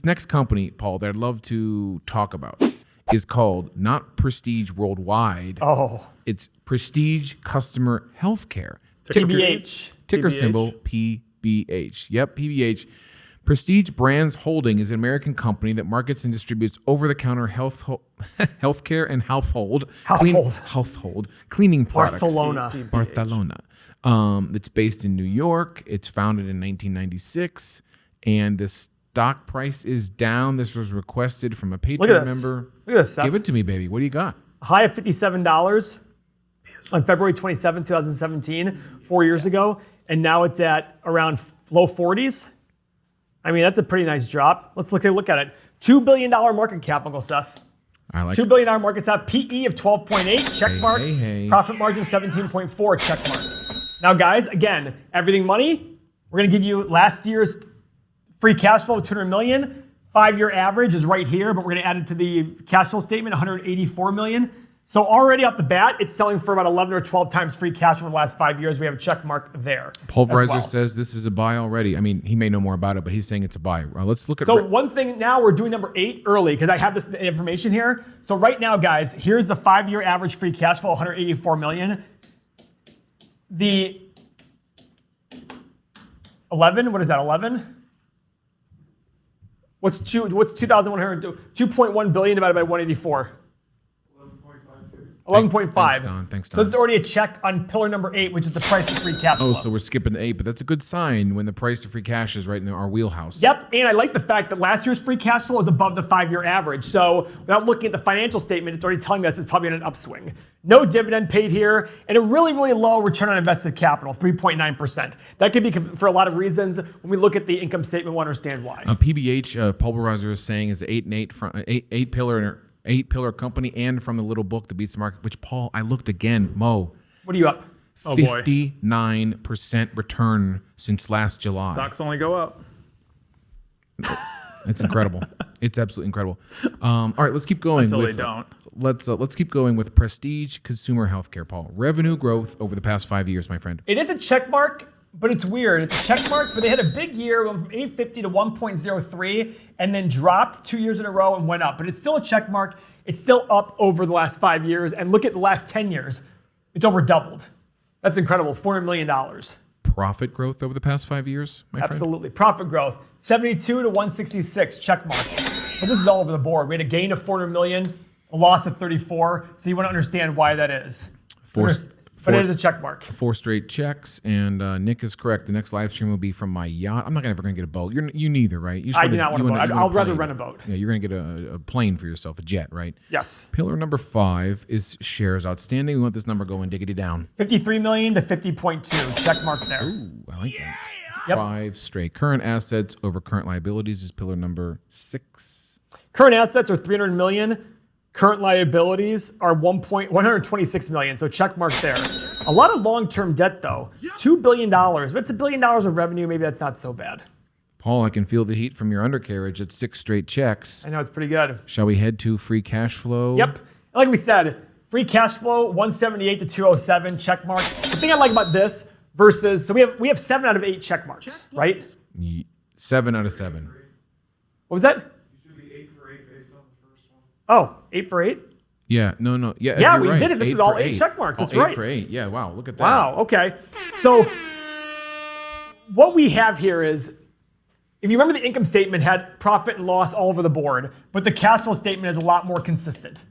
next company, Paul, that I'd love to talk about is called not Prestige Worldwide. Oh. It's Prestige Customer Healthcare. PBH. Ticker PBH. symbol PBH. Yep, PBH. Prestige Brands Holding is an American company that markets and distributes over-the-counter healthcare and household cleaning products. Barcelona. It's based in New York. It's founded in 1996, and the stock price is down. This was requested from a Patreon member. Look at this, Seth. Give it to me, baby. What do you got? High of $57 on February 27, 2017, 4 years ago, and now it's at around low 40s. I mean, that's a pretty nice drop. Let's look at it. $2 billion market cap, Uncle Seth. I like $2 billion market cap. PE of 12.8, check mark. Hey. Profit margin 17.4, check mark. Now, guys, again, everything money. We're going to give you last year's free cash flow of $200 million. 5-year average is right here, but we're going to add it to the cash flow statement, $184 million. So already off the bat, it's selling for about 11 or 12 times free cash flow for the last 5 years. We have a check mark there. Pulverizer says this is a buy already. I mean, he may know more about it, but he's saying it's a buy. Let's look at. So one thing now, we're doing number 8 early because I have this information here. So right now, guys, here's the 5-year average free cash flow, $184 million. The 11, what is that, 11? What's 2,100? 2.1 billion divided by 184. 11.5. Thanks, Don. So this is already a check on pillar number 8, which is the price to free cash flow. Oh, so we're skipping the 8, but that's a good sign when the price to free cash is right in our wheelhouse. Yep, and I like the fact that last year's free cash flow is above the 5-year average. So without looking at the financial statement, it's already telling us it's probably on an upswing. No dividend paid here, and a really, really low return on invested capital, 3.9%. That could be for a lot of reasons. When we look at the income statement, we'll understand why. PBH, Pulverizer is saying is 8 and 8 from 8 pillar company, and from the little book that beats the market, which, Paul, I looked again, Mo. What are you up? 59% return since last July. Stocks only go up. It's incredible. It's absolutely incredible. All right, let's keep going. Until they don't. Let's keep going with Prestige Consumer Healthcare, Paul. Revenue growth over the past 5 years, my friend. It is a check mark, but it's weird. It's a check mark, but they had a big year, went from 850 to 1.03, and then dropped 2 years in a row and went up. But it's still a check mark. It's still up over the last 5 years. And look at the last 10 years. It's over doubled. That's incredible, $400 million. Profit growth over the past 5 years, my friend? Absolutely. Profit growth, 72 to 166, check mark. But this is all over the board. We had a gain of 400 million, a loss of 34. So you want to understand why that is. But it is a check mark. 4 straight checks, and Nick is correct. The next live stream will be from my yacht. I'm not ever going to get a boat. You neither, right? I do not want a boat. I'll rather rent a boat. Yeah, you're going to get a plane for yourself, a jet, right? Yes. Pillar number 5 is shares outstanding. We want this number going diggity down. 53 million to 50.2. Check mark there. Ooh, I like that. Yep. 5 straight. Current assets over current liabilities is pillar number 6. Current assets are 300 million. Current liabilities are 126 million, so check mark there. A lot of long-term debt, though. $2 billion. But it's $1 billion of revenue. Maybe that's not so bad. Paul, I can feel the heat from your undercarriage at 6 straight checks. I know, it's pretty good. Shall we head to free cash flow? Yep. Like we said, free cash flow, 178 to 207, check mark. The thing I like about this versus, so we have 7 out of 8 check marks, right? 7 out of 7. What was that? You should be 8 for 8 based on the first one. Oh, 8 for 8? Yeah, no. Yeah, we right. did it. This is all 8 check marks. That's right. 8 for 8. Yeah, wow, look at that. Wow, okay. So what we have here is, if you remember, the income statement had profit and loss all over the board, but the cash flow statement is a lot more consistent,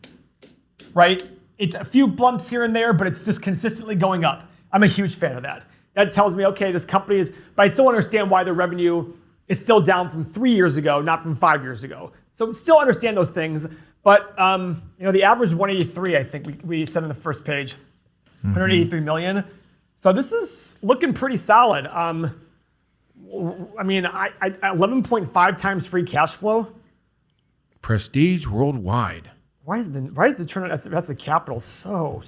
right? It's a few bumps here and there, but it's just consistently going up. I'm a huge fan of that. That tells me, okay, this company is, but I still understand why the revenue is still down from 3 years ago, not from 5 years ago. So still understand those things, but the average is 183, I think we said on the first page, 183 million. So this is looking pretty solid. I mean, 11.5 times free cash flow. Prestige Worldwide. Why is the return on that's the capital so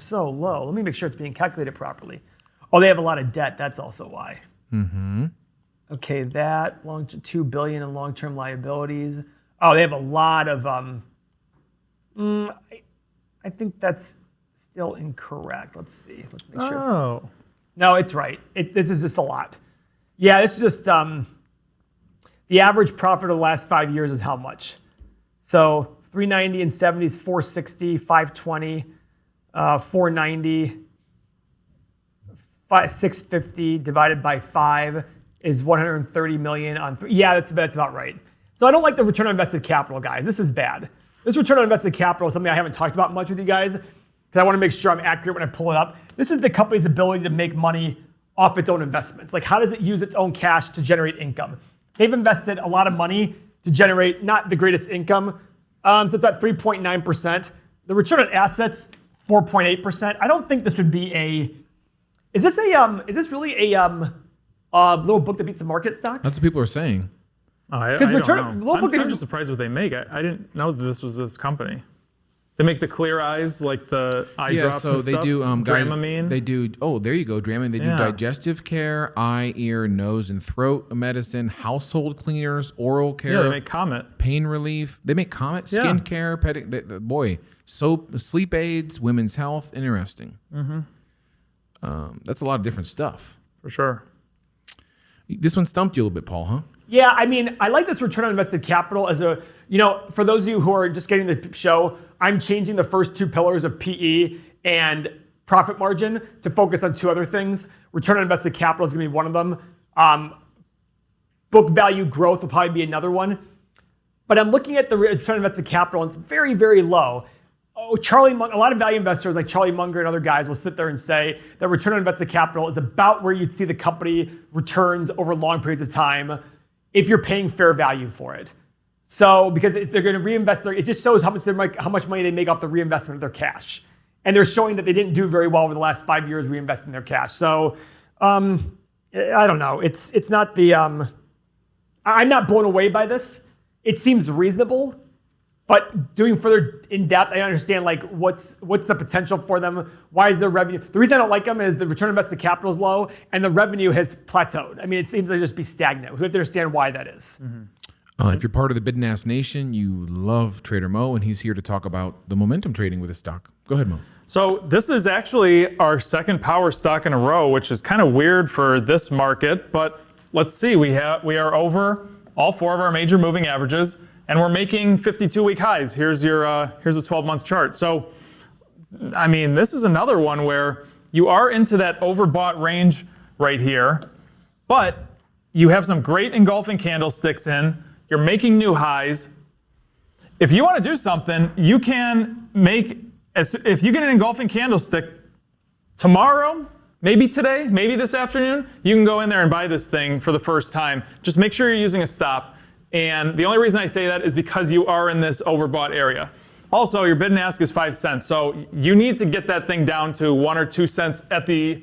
low? Let me make sure it's being calculated properly. Oh, they have a lot of debt. That's also why. Mm-hmm. Okay, that $2 billion in long-term liabilities. Oh, they have a lot of. I think that's still incorrect. Let's see. Let's make sure. Oh. No, it's right. This is just a lot. Yeah, this is just the The average profit of the last 5 years is how much? So 390 and 70 is 460, 520, 490, 650 divided by 5 is 130 million on 3. Yeah, that's about right. So I don't like the return on invested capital, guys. This is bad. This return on invested capital is something I haven't talked about much with you guys because I want to make sure I'm accurate when I pull it up. This is the company's ability to make money off its own investments. Like, how does it use its own cash to generate income? They've invested a lot of money to generate not the greatest income. So it's at 3.9%. The return on assets, 4.8%. I don't think this would be a. Is this really a little book that beats the market stock? That's what people are saying. I don't know. I'm just surprised what they make. I didn't know that this was this company. They make the clear eyes, like the eye drops so and they stuff. do Dramamine. They do. Oh, there you go, Dramamine. They do digestive care, eye, ear, nose, and throat medicine, household cleaners, oral care. Yeah, they make Comet. Pain relief. They make Comet, skin care, boy, soap, sleep aids, women's health. Interesting. That's a lot of different stuff. For sure. This one stumped you a little bit, Paul, huh? Yeah, I mean, I like this return on invested capital as a, for those of you who are just getting the show, I'm changing the first two pillars of PE and profit margin to focus on two other things. Return on invested capital is going to be one of them. Book value growth will probably be another one. But I'm looking at the return on invested capital, and it's very, very low. A lot of value investors like Charlie Munger and other guys will sit there and say that return on invested capital is about where you'd see the company returns over long periods of time if you're paying fair value for it. So because if they're going to reinvest, it just shows how much money they make off the reinvestment of their cash. And they're showing that they didn't do very well over the last 5 years reinvesting their cash. So I don't know. It's not the. I'm not blown away by this. It seems reasonable. But doing further in depth, I understand like what's the potential for them. Why is their revenue? The reason I don't like them is the return on invested capital is low and the revenue has plateaued. I mean, it seems to just be stagnant. We have to understand why that is. If you're part of the Bid and Ask Nation, you love Trader Mo, and he's here to talk about the momentum trading with his stock. Go ahead, Mo. So this is actually our second power stock in a row, which is kind of weird for this market. But let's see, we are over all four of our major moving averages. And we're making 52-week highs. Here's a 12-month chart. So, I mean, this is another one where you are into that overbought range right here, but you have some great engulfing candlesticks in. You're making new highs. If you want to do something, you can if you get an engulfing candlestick tomorrow, maybe today, maybe this afternoon, you can go in there and buy this thing for the first time. Just make sure you're using a stop. And the only reason I say that is because you are in this overbought area. Also, your bid and ask is 5 cents. So you need to get that thing down to 1 or 2 cents at the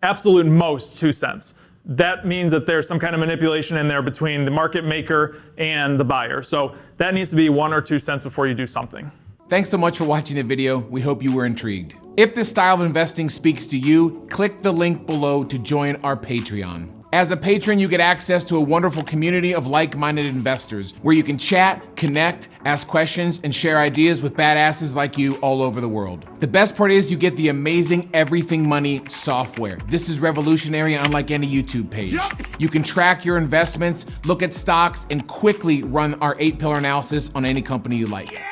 absolute most 2 cents. That means that there's some kind of manipulation in there between the market maker and the buyer. So that needs to be 1 or 2 cents before you do something. Thanks so much for watching the video. We hope you were intrigued. If this style of investing speaks to you, click the link below to join our Patreon. As a patron, you get access to a wonderful community of like-minded investors where you can chat, connect, ask questions, and share ideas with badasses like you all over the world. The best part is you get the amazing Everything Money software. This is revolutionary, unlike any YouTube page. You can track your investments, look at stocks, and quickly run our 8-pillar analysis on any company you like.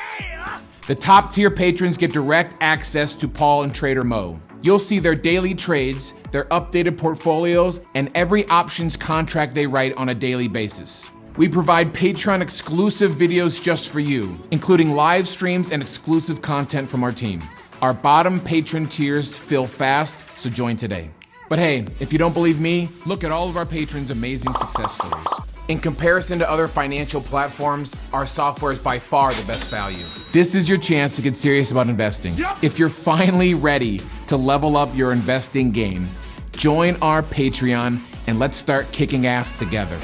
The top tier patrons get direct access to Paul and Trader Mo. You'll see their daily trades, their updated portfolios, and every options contract they write on a daily basis. We provide Patreon exclusive videos just for you, including live streams and exclusive content from our team. Our bottom patron tiers fill fast, so join today. But hey, if you don't believe me, look at all of our patrons' amazing success stories. In comparison to other financial platforms, our software is by far the best value. This is your chance to get serious about investing. If you're finally ready to level up your investing game, join our Patreon and let's start kicking ass together.